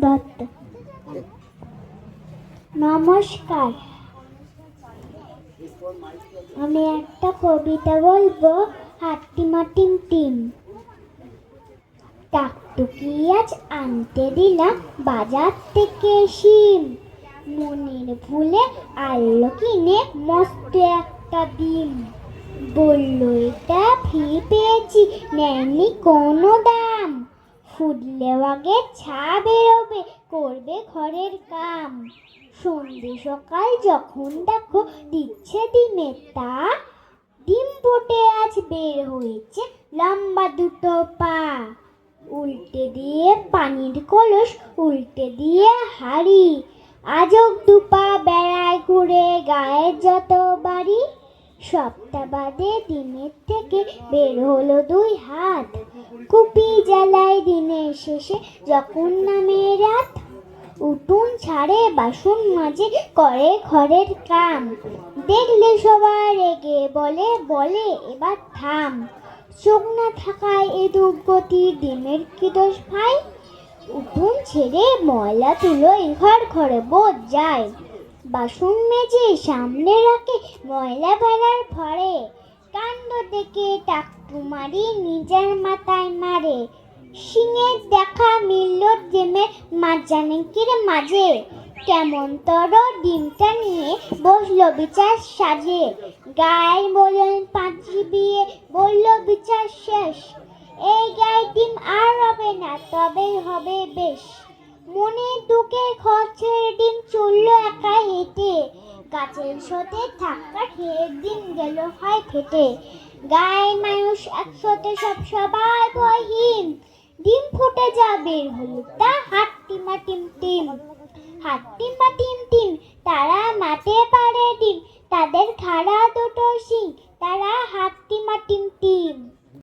দত্ত। নমস্কার, আমি একটা কবিতা বলবো। হাট্টিমা টিম টিম। টাকটুকি আজ আনতে দিলাম বাজার থেকে শিম, মনের ভুলে আনলো কিনে মস্ত একটা ডিম। বলল এটা ফ্রি পেয়েছি, নেয়নি কোনো দাম, ফুটলেও আগে ছা বেরোবে, করবে ঘরের কাম। সন্ধে সকাল যখন দেখো দিচ্ছে ডিমের তা, ডিম ফুটে আজ বের হয়েছে লম্বা দুটো পা। উল্টে দিয়ে পানির কলস, উল্টে দিয়ে হাড়ি, আজব দুপা বেড়ায় ঘুরে গায়ের যত বাড়ি। সপ্তাহ বাদে ডিমের থেকে বের হলো দুই হাত, কুপি জ্বালায় দিনের শেষে যখন নামে রাত। উঠোন ছাড়ে বাসন মাজে করে ঘরের কাম, দেখলে সবাই রেগে বলে বলে এবার থাম। চোখ না থাকায় এ দুর্গতি, ডিমের কি দোষ ভাই? উঠোন ছেড়ে ময়লা তুলো ঘর ঘরে বোধ যায়, বাসন মেজে সামনে রাখে ময়লা ভেড়ার ভরে। কাণ্ড দেখে টাকটু মারি নিজের মাথায় মারে, সিংহের দেখা মিলল ডিমের মাঝানেকির মাঝে। কেমন তর ডিমটা নিয়ে বসলো বিচার সাজে, গায়ে বললেন পাঁচি বিয়ে, বলল বিচার শেষ। এই গায়ে ডিম আর হবে না, তবে হবে বেশ। মনে দুঃখে ঘর ছেড়ে ডিম চলল একা হেঁটে, গাছের সাথে ধাক্কা খেয়ে ডিম গেল হয় ফেটে। গায়ে মানুষ একসাথে সব সবাই ভয়হীন, ডিম ফুটে যা বের হলো তা হাট্টিমা টিম টিম। হাট্টিমা টিম টিম, তারা মাঠে পাড়ে ডিম, তাদের খাড়া দুটো